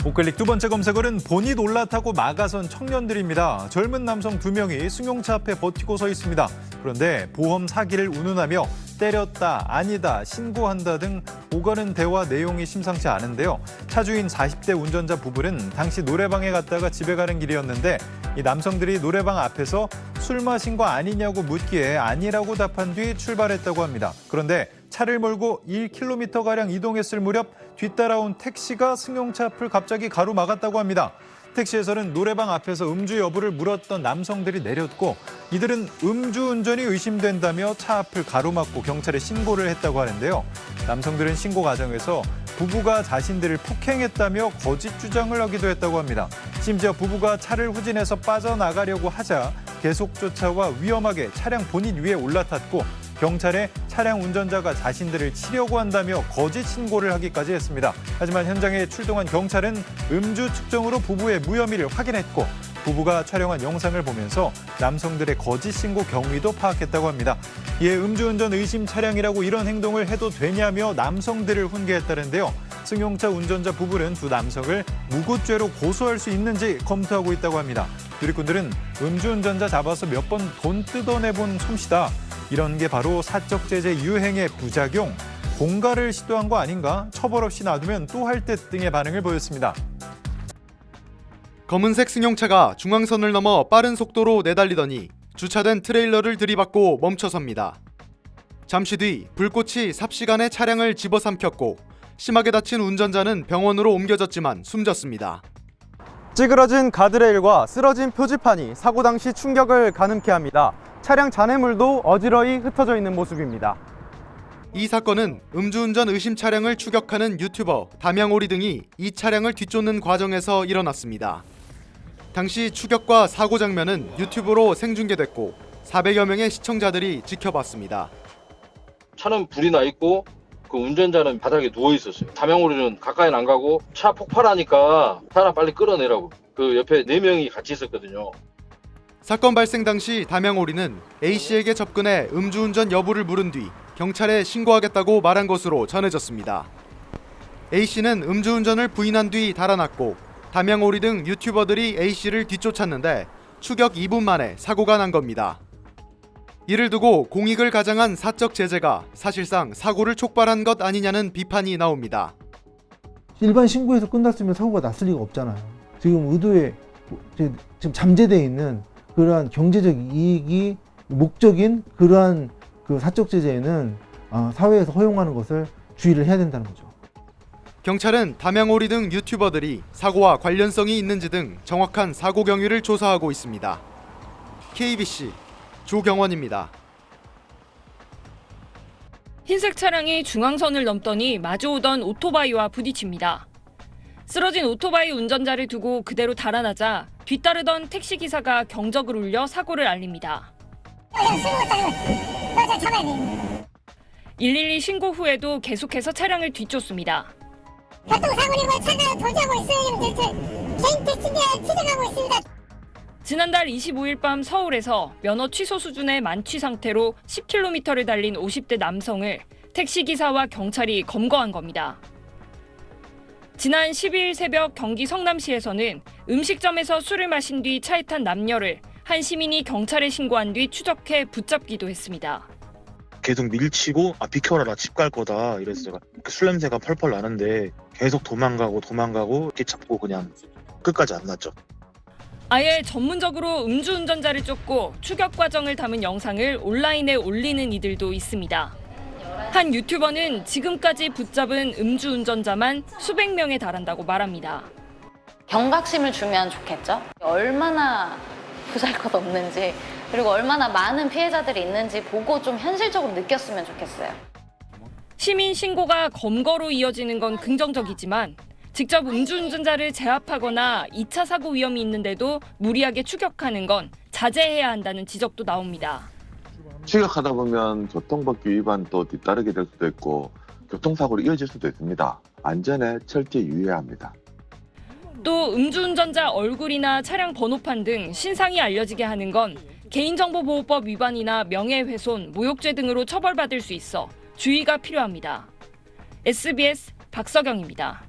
우클릭 두 번째 검색어는 본닛 올라타고 막아선 청년들입니다. 젊은 남성 2명이 승용차 앞에 버티고 서 있습니다. 그런데 보험 사기를 운운하며 때렸다, 아니다, 신고한다 등 오가는 대화 내용이 심상치 않은데요. 차주인 40대 운전자 부부는 당시 노래방에 갔다가 집에 가는 길이었는데 이 남성들이 노래방 앞에서 술 마신 거 아니냐고 묻기에 아니라고 답한 뒤 출발했다고 합니다. 그런데 차를 몰고 1km가량 이동했을 무렵 뒤따라온 택시가 승용차 앞을 갑자기 가로막았다고 합니다. 택시에서는 노래방 앞에서 음주 여부를 물었던 남성들이 내렸고 이들은 음주운전이 의심된다며 차 앞을 가로막고 경찰에 신고를 했다고 하는데요. 남성들은 신고 과정에서 부부가 자신들을 폭행했다며 거짓 주장을 하기도 했다고 합니다. 심지어 부부가 차를 후진해서 빠져나가려고 하자 계속 쫓아와 위험하게 차량 본닛 위에 올라탔고 경찰에 차량 운전자가 자신들을 치려고 한다며 거짓 신고를 하기까지 했습니다. 하지만 현장에 출동한 경찰은 음주 측정으로 부부의 무혐의를 확인했고 부부가 촬영한 영상을 보면서 남성들의 거짓 신고 경위도 파악했다고 합니다. 이에 음주운전 의심 차량이라고 이런 행동을 해도 되냐며 남성들을 훈계했다는데요. 승용차 운전자 부부는 두 남성을 무고죄로 고소할 수 있는지 검토하고 있다고 합니다. 누리꾼들은 음주운전자 잡아서 몇 번 돈 뜯어내본 솜씨다. 이런 게 바로 사적 제재 유행의 부작용, 공갈을 시도한 거 아닌가? 처벌 없이 놔두면 또 할 듯 등의 반응을 보였습니다. 검은색 승용차가 중앙선을 넘어 빠른 속도로 내달리더니 주차된 트레일러를 들이받고 멈춰섭니다. 잠시 뒤 불꽃이 삽시간에 차량을 집어삼켰고 심하게 다친 운전자는 병원으로 옮겨졌지만 숨졌습니다. 찌그러진 가드레일과 쓰러진 표지판이 사고 당시 충격을 가늠케 합니다. 차량 잔해물도 어지러이 흩어져 있는 모습입니다. 이 사건은 음주운전 의심 차량을 추격하는 유튜버 담양오리 등이 이 차량을 뒤쫓는 과정에서 일어났습니다. 당시 추격과 사고 장면은 유튜브로 생중계됐고 400여 명의 시청자들이 지켜봤습니다. 차는 불이 나 있고 그 운전자는 바닥에 누워 있었어요. 담양오리는 가까이는 안 가고 차 폭발하니까 사람 빨리 끌어내라고. 그 옆에 4명이 같이 있었거든요. 사건 발생 당시 담양오리는 A씨에게 접근해 음주운전 여부를 물은 뒤 경찰에 신고하겠다고 말한 것으로 전해졌습니다. A씨는 음주운전을 부인한 뒤 달아났고 담양오리 등 유튜버들이 A씨를 뒤쫓았는데 추격 2분 만에 사고가 난 겁니다. 이를 두고 공익을 가장한 사적 제재가 사실상 사고를 촉발한 것 아니냐는 비판이 나옵니다. 일반 신고에서 끝났으면 사고가 났을 리가 없잖아요. 지금 의도에 지금 잠재되어 있는 그러한 경제적 이익이 목적인 그러한 그 사적 제재에는 사회에서 허용하는 것을 주의를 해야 된다는 거죠. 경찰은 담양오리 등 유튜버들이 사고와 관련성이 있는지 등 정확한 사고 경위를 조사하고 있습니다. KBC 조경원입니다. 흰색 차량이 중앙선을 넘더니 마주오던 오토바이와 부딪힙니다. 쓰러진 오토바이 운전자를 두고 그대로 달아나자 뒤따르던 택시기사가 경적을 울려 사고를 알립니다. 112 신고 후에도 계속해서 차량을 뒤쫓습니다. 교통사고리고 차가 도주하고 있어요. 개인 택시가 추적하고 있습니다. 지난달 25일 밤 서울에서 면허 취소 수준의 만취 상태로 10km를 달린 50대 남성을 택시기사와 경찰이 검거한 겁니다. 지난 12일 새벽 경기 성남시에서는 음식점에서 술을 마신 뒤 차에 탄 남녀를 한 시민이 경찰에 신고한 뒤 추적해 붙잡기도 했습니다. 계속 밀치고 비켜라 나 집 갈 거다 이래서 제가 술 냄새가 펄펄 나는데 계속 도망가고 이렇게 잡고 그냥 끝까지 안 났죠. 아예 전문적으로 음주운전자를 쫓고 추격 과정을 담은 영상을 온라인에 올리는 이들도 있습니다. 한 유튜버는 지금까지 붙잡은 음주운전자만 수백 명에 달한다고 말합니다. 경각심을 주면 좋겠죠. 얼마나 보잘것없는지 그리고 얼마나 많은 피해자들이 있는지 보고 좀 현실적으로 느꼈으면 좋겠어요. 시민 신고가 검거로 이어지는 건 긍정적이지만 직접 음주운전자를 제압하거나 2차 사고 위험이 있는데도 무리하게 추격하는 건 자제해야 한다는 지적도 나옵니다. 추격하다 보면 교통법규 위반도 뒤따르게 될 수도 있고 교통사고로 이어질 수도 있습니다. 안전에 철저히 유의해야 합니다. 또 음주운전자 얼굴이나 차량 번호판 등 신상이 알려지게 하는 건 개인정보보호법 위반이나 명예훼손, 모욕죄 등으로 처벌받을 수 있어 주의가 필요합니다. SBS 박서경입니다.